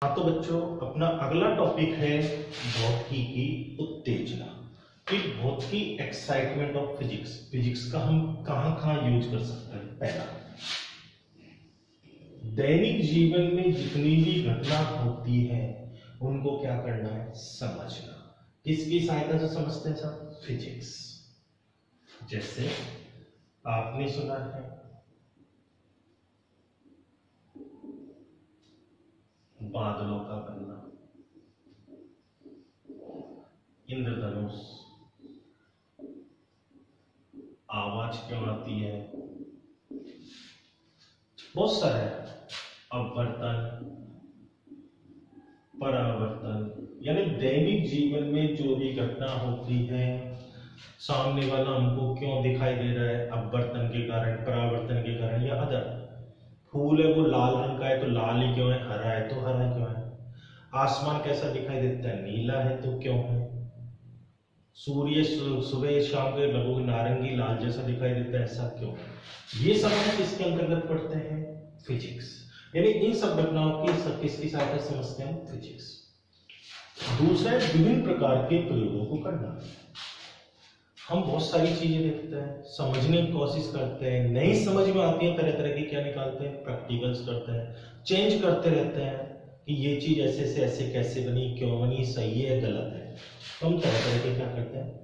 हाँ तो बच्चों, अपना अगला टॉपिक है भौतिकी की उत्तेजना। कि भौतिकी एक्साइटमेंट ऑफ फिजिक्स, फिजिक्स का हम कहाँ कहाँ यूज कर सकते हैं। पहला, दैनिक जीवन में जितनी भी घटना होती है उनको क्या करना है, समझना। किसकी सहायता से समझते हैं सर? फिजिक्स। जैसे आपने सुना है बादलों का बनना, इंद्रधनुष, आवाज क्यों आती है, बहुत सारे, अपवर्तन, परावर्तन। यानी दैनिक जीवन में जो भी घटना होती है, सामने वाला हमको क्यों दिखाई दे रहा है, अपवर्तन के कारण, परावर्तन के कारण, या अदर। फूल है वो लाल रंग का है तो लाल ही क्यों है, हरा है तो हरा क्यों है। आसमान कैसा दिखाई देता है, नीला है तो क्यों है। सूर्य सुबह शाम के लगभग नारंगी लाल जैसा दिखाई देता है, ऐसा क्यों है। ये सब हम किसके अंतर्गत पढ़ते हैं? फिजिक्स। यानी इन सब घटनाओं की सब किसकी सहायता से समझते हैं? फिजिक्स। दूसरा है विभिन्न प्रकार के प्रयोगों को करना। हम बहुत सारी चीजें देखते हैं, समझने की कोशिश करते हैं, नहीं समझ में आती है, तरह तरह की क्या निकालते हैं, प्रैक्टिकल्स करते हैं, चेंज करते रहते हैं कि ये चीज ऐसे से ऐसे कैसे बनी, क्यों बनी, सही है गलत है। तो हम तरह तरह के क्या करते हैं,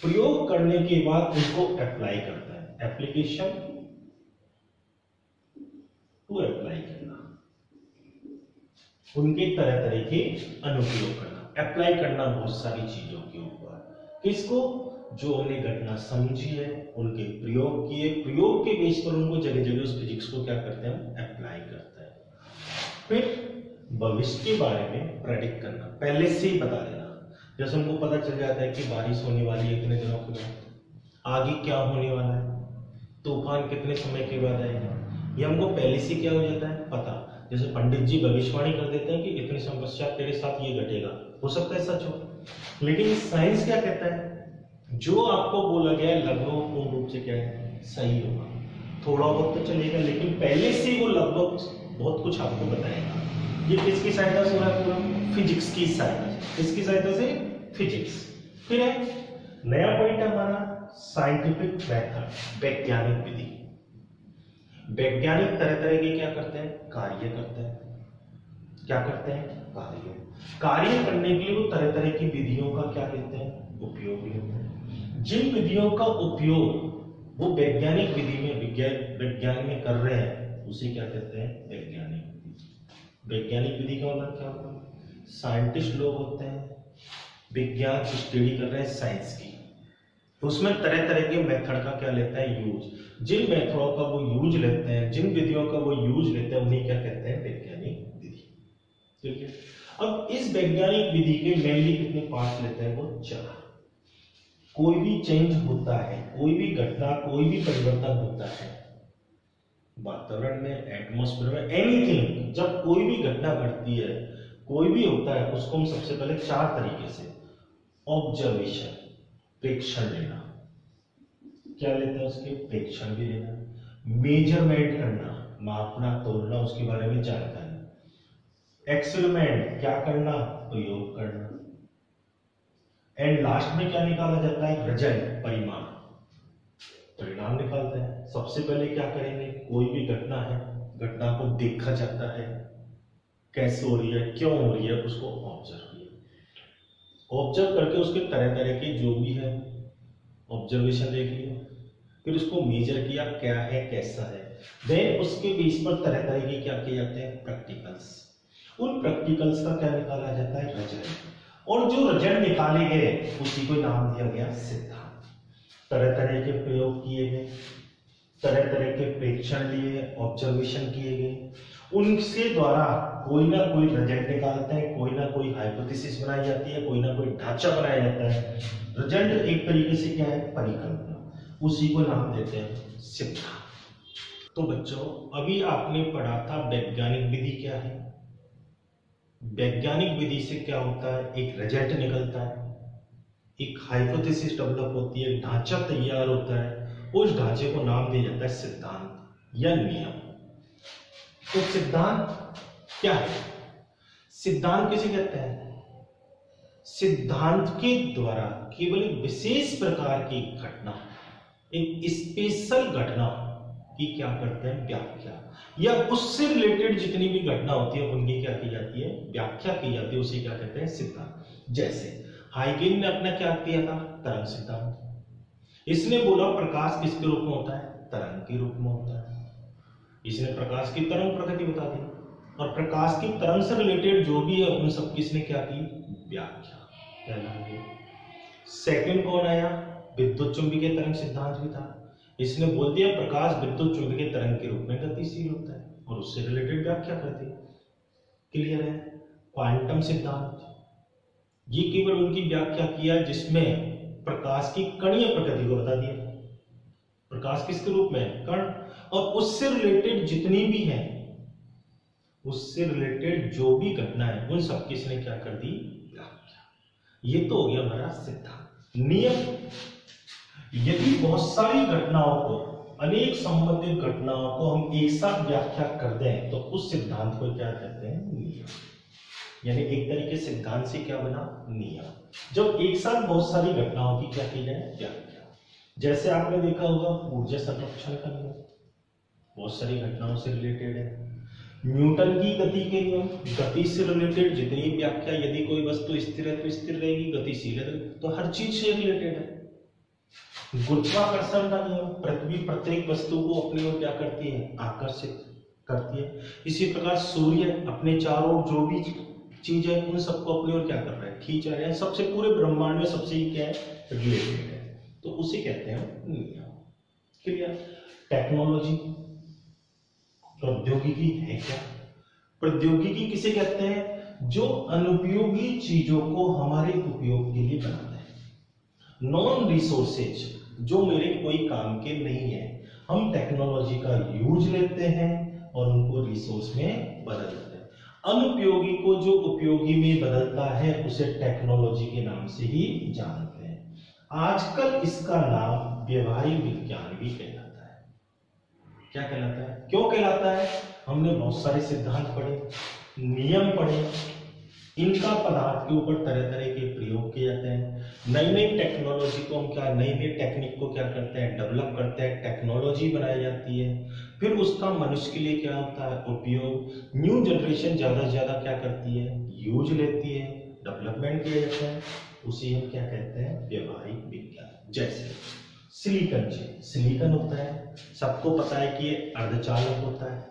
प्रयोग करने के बाद उनको अप्लाई करते हैं। एप्लीकेशन टू अप्लाई करना, उनके तरह तरह के अनुप्रयोग करना, अप्लाई करना बहुत सारी चीजों के ऊपर। किसको? जो हमने घटना समझी है उनके प्रयोग किए, प्रयोग के बेस पर उनको जगह जगह उस फिजिक्स को क्या करते हैं, अप्लाई करते हैं। फिर भविष्य के बारे में प्रेडिक्ट करना, पहले से ही बता देना। जैसे हमको पता चल जाता है कि बारिश होने वाली है इतने दिनों के बाद, आगे क्या होने वाला है, तूफान कितने समय के बाद आएगा, ये हमको पहले से क्या हो जाता है, पता। जैसे पंडित जी भविष्यवाणी कर देते हैं कि इतने समय पश्चात तेरे साथ ये घटेगा, हो सकता है सच हो। लेकिन साइंस क्या कहता है, जो आपको बोला गया है लगभग पूर्ण रूप से क्या है, सही होगा। थोड़ा बहुत तो चलेगा, लेकिन पहले से वो लगभग बहुत कुछ आपको बताएगा। ये किसकी सहायता से हो रहा है? पूरा फिजिक्स की सहायता से। किसकी सहायता से? फिजिक्स। फिर है नया पॉइंट है हमारा साइंटिफिक मेथड, वैज्ञानिक विधि। वैज्ञानिक तरह तरह के क्या करते हैं, कार्य करते हैं। क्या करते हैं? कार्य करने के लिए वो तरह तरह की विधियों का क्या लेते हैं, उपयोग लेते हैं। जिन विधियों का उपयोग वो वैज्ञानिक विधि में विज्ञान में कर रहे हैं उसे क्या कहते हैं, वैज्ञानिक विधि। वैज्ञानिक विधि का मतलब क्या होता है? साइंटिस्ट लोग होते हैं, विज्ञान की स्टडी कर रहे हैं साइंस की, तो उसमें तरह तरह के मेथड का क्या लेता है, यूज। जिन मेथडों का वो यूज लेते हैं, जिन विधियों का वो यूज लेते हैं, उन्हें क्या कहते हैं, वैज्ञानिक विधि। ठीक है। अब इस वैज्ञानिक विधि के मेनली कितने पार्ट लेते हैं, वो 4। कोई भी चेंज होता है, कोई भी घटना, कोई भी परिवर्तन होता है वातावरण में, एटमॉस्फेयर में, एनीथिंग, जब कोई भी घटना घटती है, कोई भी होता है, उसको हम सबसे पहले 4 तरीके से, ऑब्जर्वेशन, प्रेक्षण लेना। क्या लेते हैं उसके, प्रेक्षण भी लेना। मेजरमेंट करना, मापना, तोलना, उसके बारे में जानकारी। एक्सपेरिमेंट, क्या करना, प्रयोग करना। एंड लास्ट में क्या निकाला जाता है, रिजल्ट, परिणाम निकालते हैं। सबसे पहले क्या करेंगे, कोई भी घटना है, घटना को देखा जाता है, कैसे हो रही है, क्यों हो रही है, उसको ऑब्जर्व करके उसके तरह तरह के जो भी है ऑब्जर्वेशन देख लिया, फिर उसको मेजर किया, क्या है, कैसा है। देन उसके बेस पर तरह तरह के क्या किए जाते हैं, प्रैक्टिकल्स। उन प्रैक्टिकल्स का क्या निकाला जाता है, रिजल्ट। और जो रिजल्ट निकाले गए उसी को नाम दिया गया सिद्धांत। तरह तरह के प्रयोग किए गए, तरह तरह के प्रेक्षण लिए, ऑब्जर्वेशन किए गए, उनके द्वारा कोई ना कोई रिजल्ट निकालते हैं, कोई ना कोई हाइपोथेसिस बनाई जाती है, कोई ना कोई ढांचा बनाया जाता है। रिजल्ट एक तरीके से क्या है, परिकल्पना, उसी को नाम देते हैं सिद्धांत। तो बच्चों, अभी आपने पढ़ा था वैज्ञानिक विधि क्या है। वैज्ञानिक विधि से क्या होता है, एक रिजल्ट निकलता है, एक हाइपोथेसिस डेवलप होती है, ढांचा तैयार होता है, उस ढांचे को नाम दिया जाता है सिद्धांत या नियम। तो सिद्धांत क्या है? सिद्धांत किसे कहते हैं? सिद्धांत के द्वारा केवल एक विशेष प्रकार की घटना, एक स्पेशल घटना की क्या करते हैं? व्याख्या, या उससे रिलेटेड जितनी भी घटना होती है उनकी क्या की जाती है? व्याख्या की जाती है। उसे क्या कहते हैं? सिद्धांत। जैसे हाइगेन ने अपना क्या किया था? तरंग सिद्धांत। इसने बोला प्रकाश किसके रूप में होता है? तरंग के रूप में होता है। इसने प्रकाश की तरंग प्रकृति बता दी, और प्रकाश की तरंग से रिलेटेड जो भी है उन सब की इसने क्या की? व्याख्या कहलाएगी। सेकंड कौन आया? विद्युत चुंबकीय तरंग सिद्धांत भी था। इसने बोल दिया प्रकाश विद्युत चुंबकीय तरंग के रूप में गतिशील होता है, और उससे रिलेटेड व्याख्या कर दी। क्लियर है? क्वांटम सिद्धांत, ये केवल उनकी व्याख्या किया जिसमें प्रकाश की कणीय प्रकृति को बता दिया। प्रकाश किसके रूप में? कण। और उससे रिलेटेड जितनी भी है, उससे रिलेटेड जो भी घटना है उन सब की इसने क्या कर दी? व्याख्या। ये तो हो गया हमारा सिद्धांत। नियम, यदि बहुत सारी घटनाओं को, अनेक संबंधित घटनाओं को हम एक साथ व्याख्या कर दें तो उस सिद्धांत को क्या कहते हैं? नियम। यानी एक तरीके सिद्धांत से क्या बना? नियम। जब एक साथ बहुत सारी घटनाओं की क्या की जाए? व्याख्या। जैसे आपने देखा होगा ऊर्जा संरक्षण का नियम बहुत सारी घटनाओं से रिलेटेड है। न्यूटन की गति के नियम, गति से रिलेटेड जितनी व्याख्या, यदि कोई वस्तु स्थिर है तो स्थिर रहेगी, गतिशील है तो हर चीज से रिलेटेड है। गुरुत्वाकर्षण का नियम, पृथ्वी प्रत्येक वस्तु को अपनी ओर क्या करती है? आकर्षित करती है। इसी प्रकार सूर्य अपने चारों जो भी चीज है उन सबको अपनी ओर क्या कर रहा है? खींच रहा है। सबसे पूरे ब्रह्मांड में सबसे ही क्या है? रिलेटेड है, तो उसे कहते हैं नियम। क्लियर? टेक्नोलॉजी, प्रौद्योगिकी है क्या? प्रौद्योगिकी किसे कहते हैं? जो अनुपयोगी चीजों को हमारे उपयोग के लिए बनाता है। नॉन रिसोर्सेज, जो मेरे कोई काम के नहीं है, हम टेक्नोलॉजी का यूज लेते हैं और उनको रिसोर्स में बदल देते हैं। अनुपयोगी को जो उपयोगी में बदलता है उसे टेक्नोलॉजी के नाम से ही जानते हैं। आजकल इसका नाम व्यवहारिक विज्ञान भी कहलाता है। क्या कहलाता है? क्यों कहलाता है? हमने बहुत सारे सिद्धांत पढ़े, नियम पढ़े, इनका पदार्थ के ऊपर तरह तरह के प्रयोग किए जाते हैं। नई नई टेक्नोलॉजी को हम क्या, नई नई टेक्निक को क्या करते हैं? डेवलप करते हैं, टेक्नोलॉजी बनाई जाती है, फिर उसका मनुष्य के लिए क्या होता है? उपयोग। न्यू जनरेशन ज्यादा से ज्यादा क्या करती है? यूज लेती है, डेवलपमेंट किया जाता है, उसे हम क्या कहते हैं? व्यवहारिक विज्ञान। जैसे सिलिकॉन चेन, सिलिकॉन होता है, सबको पता है कि ये अर्धचालक होता है,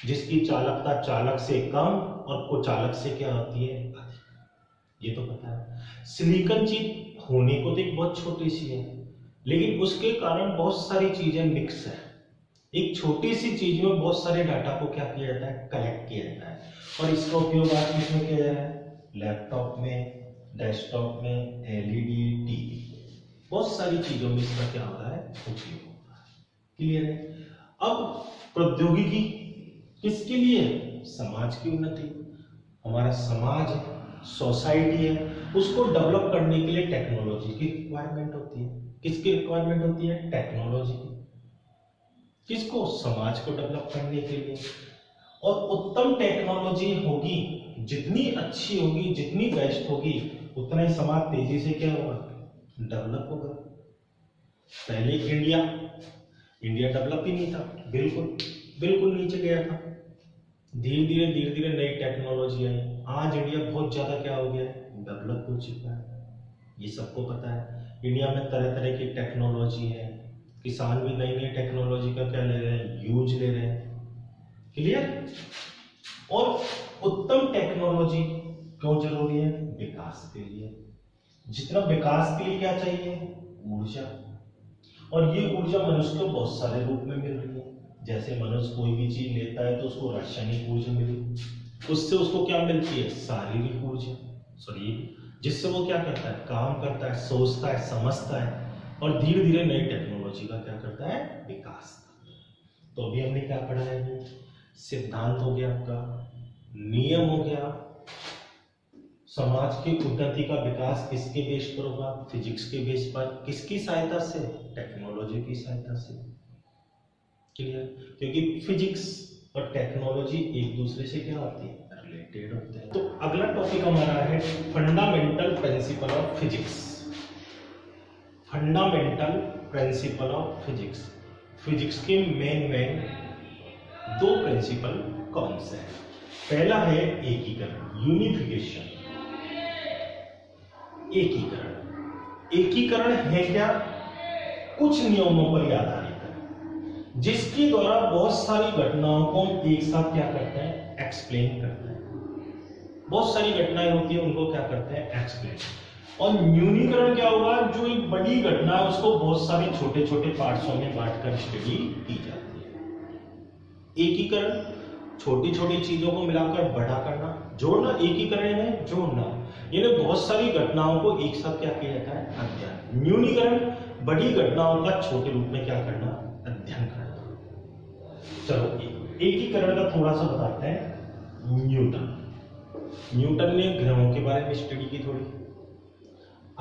जिसकी चालकता चालक से कम और कुचालक से क्या होती है? अधिक। ये तो पता है। सिलिकॉन चिप होने को तो एक बहुत छोटी सी है, लेकिन उसके कारण बहुत सारी चीजें मिक्स है। एक छोटी सी चीज में बहुत सारे डाटा को क्या किया जाता है? कलेक्ट किया जाता है, और इसका उपयोग आज किसमें किया जा रहा है? लैपटॉप में, डेस्कटॉप में, एलईडी, टीवी, बहुत सारी चीजों में इसका क्या हो रहा है? उपयोग होता है। क्लियर है? अब प्रौद्योगिकी किसके लिए? समाज की उन्नति। हमारा समाज, सोसाइटी है, उसको डेवलप करने के लिए टेक्नोलॉजी की रिक्वायरमेंट होती है। किसकी रिक्वायरमेंट होती है? टेक्नोलॉजी की। किसको? समाज को डेवलप करने के लिए। और उत्तम टेक्नोलॉजी होगी, जितनी अच्छी होगी, जितनी बेस्ट होगी, उतना ही समाज तेजी से क्या होगा? डेवलप होगा। पहले इंडिया डेवलप ही नहीं था, बिल्कुल नीचे गया था। धीरे धीरे नई टेक्नोलॉजी आई, आज इंडिया बहुत ज्यादा क्या हो गया है? डेवलप हो चुका है। ये सबको पता है। इंडिया में तरह तरह की टेक्नोलॉजी है, किसान भी नई नई टेक्नोलॉजी का क्या ले रहे हैं? यूज ले रहे हैं। क्लियर? और उत्तम टेक्नोलॉजी क्यों जरूरी है? विकास के लिए। जितना विकास के लिए क्या चाहिए? ऊर्जा। और ये ऊर्जा मनुष्य को बहुत सारे रूप में मिल रही है। जैसे मनुष्य कोई भी चीज लेता है तो उसको रासायनिक ऊर्जा मिली, उससे उसको क्या मिलती है? शारीरिक ऊर्जा, जिससे वो क्या करता है? काम करता है, सोचता है, समझता है, और धीरे धीरे नई टेक्नोलॉजी का क्या करता है? विकास करता है। तो अभी हमने क्या पढ़ा है? सिद्धांत हो गया आपका, नियम हो गया, समाज की उन्नति का विकास किसके बेस पर होगा? फिजिक्स के बेस पर। किसकी सहायता से? टेक्नोलॉजी की सहायता से। क्लियर? क्योंकि फिजिक्स और टेक्नोलॉजी एक दूसरे से क्या होती है? रिलेटेड होते हैं। तो अगला टॉपिक हमारा है fundamental principle of physics. Fundamental principle of physics. Physics के मेन दो प्रिंसिपल कौन से हैं? पहला है एकीकरण, यूनिफिकेशन। एकीकरण है क्या? कुछ नियमों पर आधारित है जिसके द्वारा बहुत सारी घटनाओं को हम एक साथ क्या करते हैं? एक्सप्लेन करते हैं। बहुत सारी घटनाएं होती है, उनको क्या करते हैं? एक्सप्लेन। और न्यूनीकरण क्या होगा? जो एक बड़ी घटना है उसको बहुत सारे छोटे छोटे पार्ट्सों में बांटकर स्टडी की जाती है। एकीकरण छोटी छोटी चीजों को मिलाकर बड़ा करना, जोड़ना। एकीकरण है जोड़ना, यानी बहुत सारी घटनाओं को एक साथ क्या किया जाता है? अध्ययन। न्यूनीकरण बड़ी घटनाओं का छोटे रूप में क्या करना? अध्ययन करना। चलो एकीकरण का थोड़ा सा बताते हैं। न्यूटन ने ग्रहों के बारे में स्टडी की थोड़ी,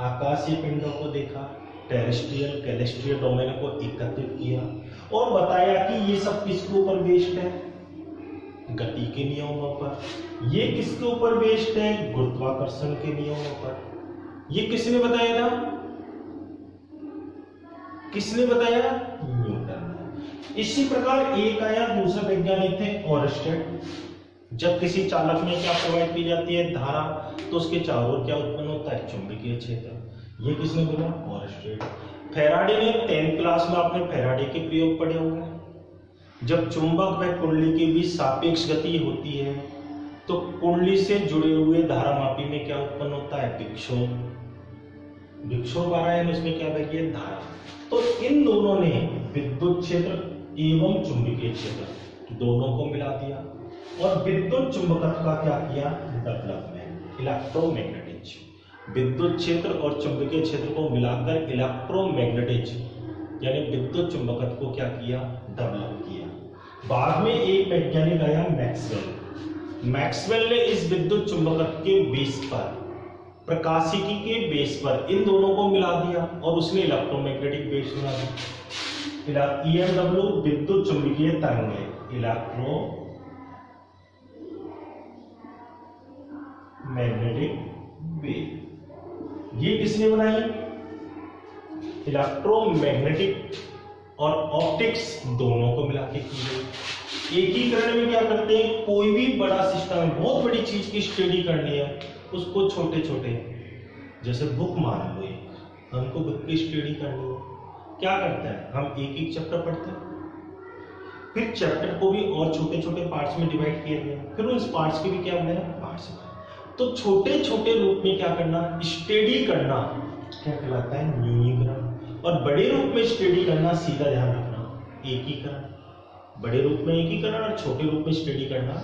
आकाशीय पिंडों को देखा, टेरेस्ट्रियल कैलेस्ट्रियल डोमेन को एकत्रित किया और बताया कि ये सब किसके ऊपर बेस्ड है? गति के नियमों पर। ये किसके ऊपर बेस्ड है? गुरुत्वाकर्षण के नियमों पर। ये किसने बताया था? किसने बताया? न्यूटन ने। इसी प्रकार एक आया, दूसरा वैज्ञानिक थे ओरस्टेड। जब किसी चालक में क्या प्रोवाइड की जाती है? धारा, तो उसके चारों ओर क्या उत्पन्न होता है? चुंबकीय क्षेत्र। ये किसने बोला? ओरस्टेड। फैराडे ने 10th क्लास में आपने फैराडे के प्रयोग पढ़े होंगे। जब चुंबक व कुंडली के बीच सापेक्ष गति होती है तो कुंडली से जुड़े हुए धारामापी में क्या उत्पन्न होता है? विक्षोभ। विक्षोभ आ रहा है, उसमें क्या बह गया? धारा। तो इन दोनों ने विद्युत क्षेत्र एवं चुंबकीय क्षेत्र दोनों को मिला दिया और विद्युत चुंबकत्व का क्या किया? Development, electromagnetism. विद्युत क्षेत्र और चुंबकीय क्षेत्र को मिलाकर इलेक्ट्रोमैग्नेटिज्म यानी विद्युत चुंबकत्व को क्या किया? डेवलप किया। बाद में एक वैज्ञानिक आया मैक्सवेल। मैक्सवेल ने इस विद्युत चुंबकत्व के बेस पर, प्रकाशिकी के बेस पर इन दोनों को मिला दिया और उसने इलेक्ट्रोमैग्नेटिक वेव्स बना दी। ईएमडब्ल्यू विद्युत चुंबकीय तरंगें, इलेक्ट्रो मैग्नेटिक वेव। ये किसने बनाई? इलेक्ट्रोमैग्नेटिक और ऑप्टिक्स दोनों को मिला के की गई। एकीकरण में क्या करते हैं? कोई भी बड़ा सिस्टम, बहुत बड़ी चीज की स्टडी करनी है, उसको छोटे छोटे, जैसे बुक मान लो, हमको बुक की स्टडी करनी है, क्या करते हैं? हम एक एक चैप्टर पढ़ते हैं, फिर चैप्टर को भी और छोटे छोटे पार्ट्स में डिवाइड किया गया, फिर उस पार्ट्स के भी क्या बने? पार्ट्स। तो छोटे छोटे रूप में क्या करना? स्टडी करना क्या कहलाता है? न्यूनीकरण। और बड़े रूप में स्टडी करना, सीधा ध्यान रखना, एकीकरण। बड़े रूप में एकीकरण और छोटे रूप में स्टडी करना